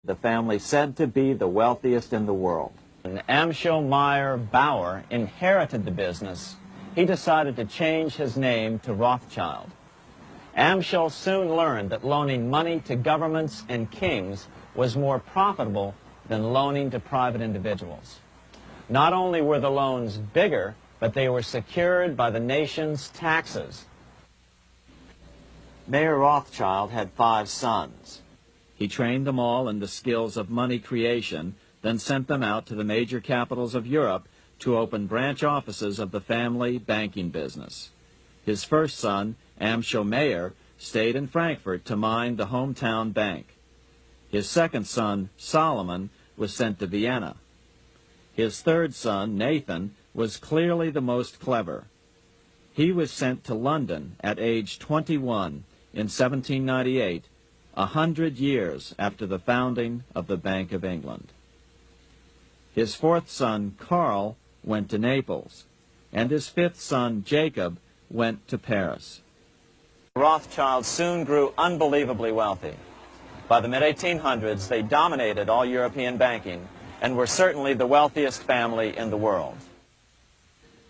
the family said to be the wealthiest in the world. When Amschel Meyer Bauer inherited the business, he decided to change his name to Rothschild. Amschel soon learned that loaning money to governments and kings was more profitable than loaning to private individuals. Not only were the loans bigger, but they were secured by the nation's taxes. Mayer Rothschild had 5 sons. He trained them all in the skills of money creation, then sent them out to the major capitals of Europe to open branch offices of the family banking business. His first son, Amschel Meyer, stayed in Frankfurt to mind the hometown bank. His second son, Solomon, was sent to Vienna. His third son, Nathan, was clearly the most clever. He was sent to London at age 21 in 1798, 100 years after the founding of the Bank of England. His fourth son, Karl, went to Naples, and his fifth son, Jacob, went to Paris. The Rothschilds soon grew unbelievably wealthy. By the mid-1800s, they dominated all European banking and were certainly the wealthiest family in the world.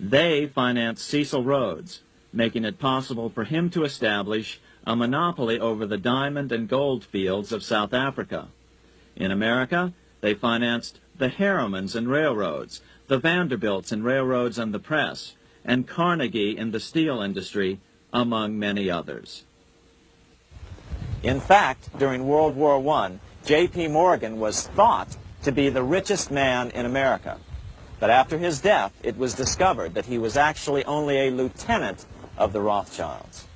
They financed Cecil Rhodes, making it possible for him to establish a monopoly over the diamond and gold fields of South Africa. In America, they financed the Harrimans and railroads, the Vanderbilts in railroads and the press, and Carnegie in the steel industry, among many others. In fact, during World War I, J.P. Morgan was thought to be the richest man in America. But after his death, it was discovered that he was actually only a lieutenant of the Rothschilds.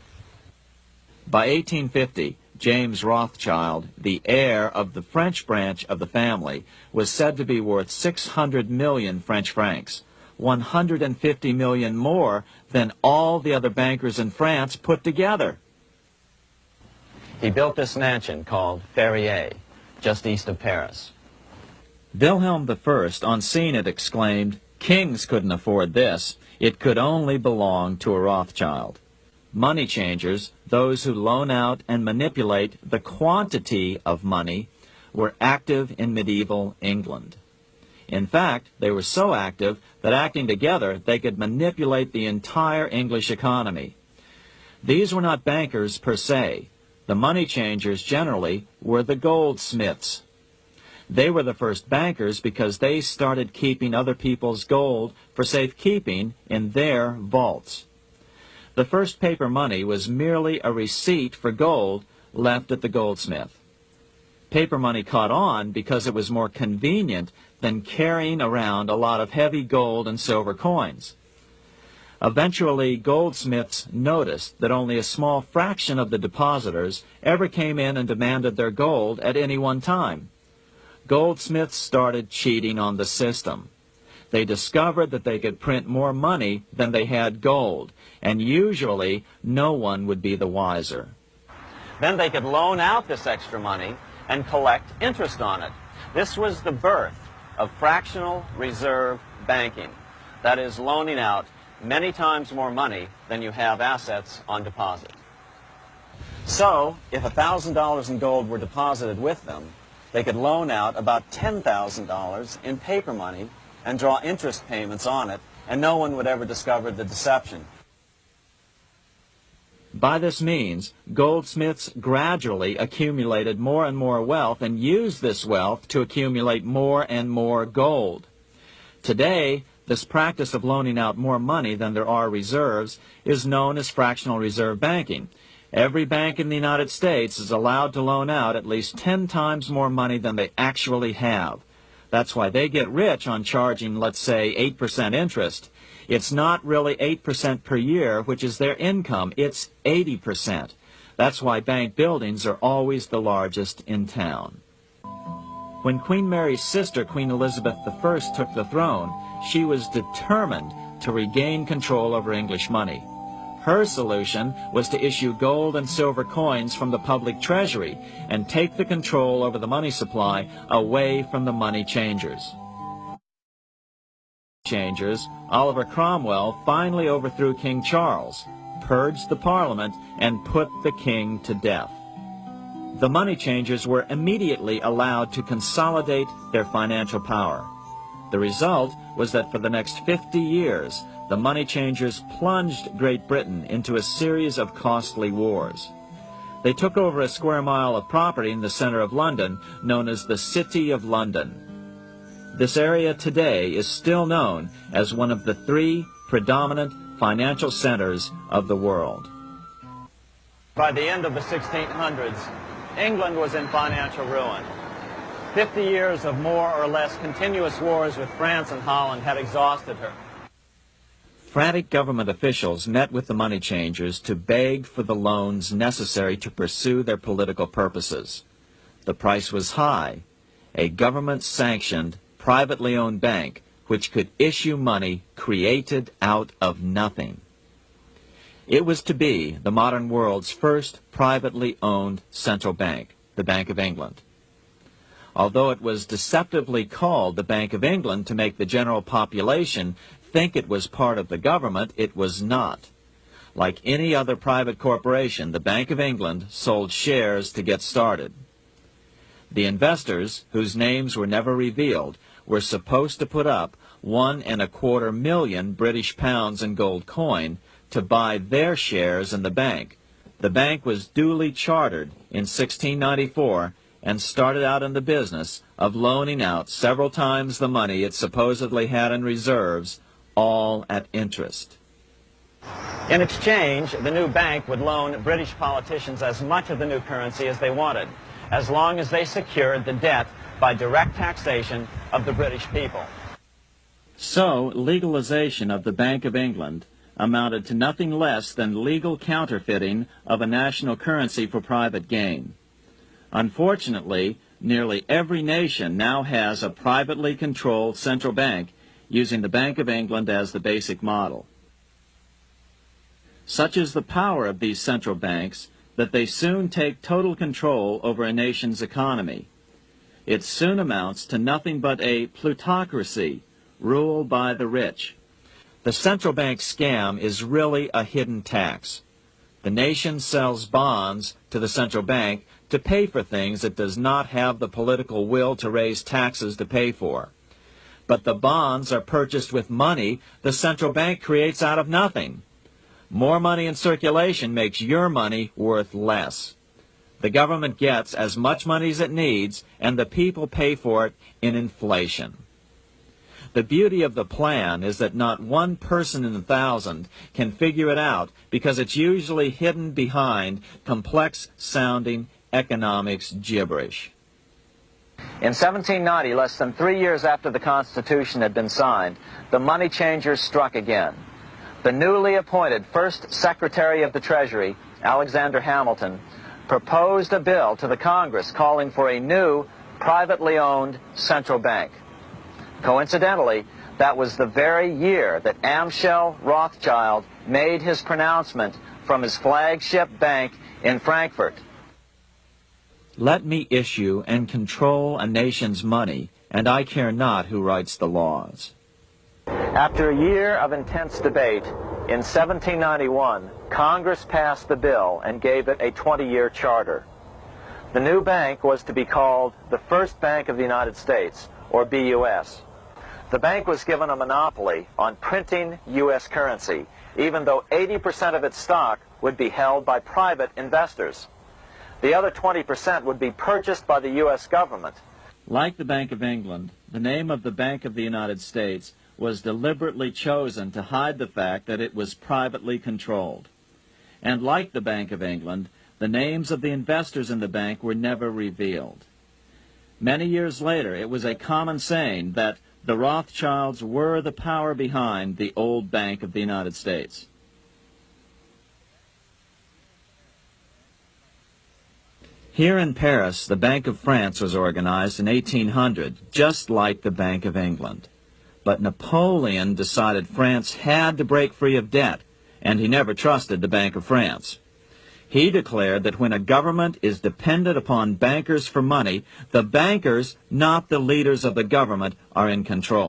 By 1850, James Rothschild, the heir of the French branch of the family, was said to be worth 600 million French francs, 150 million more than all the other bankers in France put together. He built this mansion called Ferrier, just east of Paris. Wilhelm I, on seeing it, exclaimed, "Kings couldn't afford this. It could only belong to a Rothschild." Money changers, those who loan out and manipulate the quantity of money, were active in medieval England. In fact, they were so active that acting together, they could manipulate the entire English economy. These were not bankers per se. The money changers generally were the goldsmiths. They were the first bankers because they started keeping other people's gold for safekeeping in their vaults. The first paper money was merely a receipt for gold left at the goldsmith. Paper money caught on because it was more convenient than carrying around a lot of heavy gold and silver coins. Eventually, goldsmiths noticed that only a small fraction of the depositors ever came in and demanded their gold at any one time. Goldsmiths started cheating on the system. They discovered that they could print more money than they had gold, and usually no one would be the wiser. Then they could loan out this extra money and collect interest on it. This was the birth of fractional reserve banking. That is, loaning out many times more money than you have assets on deposit. So, if $1,000 in gold were deposited with them, they could loan out about $10,000 in paper money and draw interest payments on it, and no one would ever discover the deception. By this means, goldsmiths gradually accumulated more and more wealth and used this wealth to accumulate more and more gold. Today, this practice of loaning out more money than there are reserves is known as fractional reserve banking. Every bank in the United States is allowed to loan out at least 10 times more money than they actually have. That's why they get rich on charging, let's say, 8% interest. It's not really 8% per year, which is their income. It's 80%. That's why bank buildings are always the largest in town. When Queen Mary's sister, Queen Elizabeth I, took the throne, she was determined to regain control over English money. Her solution was to issue gold and silver coins from the public treasury and take the control over the money supply away from the money changers. Oliver Cromwell finally overthrew King Charles, purged the Parliament, and put the king to death. the money changers were immediately allowed to consolidate their financial power. The result was that for the next 50 years, the money changers plunged Great Britain into a series of costly wars. They took over a square mile of property in the center of London, known as the City of London. This area today is still known as one of the 3 predominant financial centers of the world. By the end of the 1600s, England was in financial ruin. 50 years of more or less continuous wars with France and Holland had exhausted her. Frantic government officials met with the money changers to beg for the loans necessary to pursue their political purposes. The price was high. A government-sanctioned, privately owned bank which could issue money created out of nothing. It was to be the modern world's first privately owned central bank, the Bank of England. Although it was deceptively called the Bank of England to make the general population think it was part of the government, it was not. Like any other private corporation, the Bank of England sold shares to get started. The investors, whose names were never revealed, were supposed to put up £1.25 million British pounds in gold coin to buy their shares in the bank. The bank was duly chartered in 1694 and started out in the business of loaning out several times the money it supposedly had in reserves, all at interest. In exchange, the new bank would loan British politicians as much of the new currency as they wanted, as long as they secured the debt by direct taxation of the British people. So, legalization of the Bank of England amounted to nothing less than legal counterfeiting of a national currency for private gain. Unfortunately, nearly every nation now has a privately controlled central bank using the Bank of England as the basic model. Such is the power of these central banks that they soon take total control over a nation's economy. It soon amounts to nothing but a plutocracy, ruled by the rich. The central bank scam is really a hidden tax. The nation sells bonds to the central bank to pay for things it does not have the political will to raise taxes to pay for. But the bonds are purchased with money the central bank creates out of nothing. More money in circulation makes your money worth less. The government gets as much money as it needs, and the people pay for it in inflation. The beauty of the plan is that not one person in 1,000 can figure it out because it's usually hidden behind complex-sounding economics gibberish. In 1790, less than 3 years after the Constitution had been signed, the money changers struck again. The newly appointed first Secretary of the Treasury, Alexander Hamilton, proposed a bill to the Congress calling for a new, privately owned central bank. Coincidentally, that was the very year that Amschel Rothschild made his pronouncement from his flagship bank in Frankfurt. Let me issue and control a nation's money, and I care not who writes the laws. After a year of intense debate, in 1791, Congress passed the bill and gave it a 20-year charter. The new bank was to be called the First Bank of the United States, or BUS. The bank was given a monopoly on printing U.S. currency, even though 80% of its stock would be held by private investors. The other 20% would be purchased by the U.S. government. Like the Bank of England, the name of the Bank of the United States was deliberately chosen to hide the fact that it was privately controlled. And like the Bank of England, the names of the investors in the bank were never revealed. Many years later, it was a common saying that the Rothschilds were the power behind the old Bank of the United States. Here in Paris, the Bank of France was organized in 1800, just like the Bank of England. But Napoleon decided France had to break free of debt, and he never trusted the Bank of France. He declared that when a government is dependent upon bankers for money, the bankers, not the leaders of the government, are in control.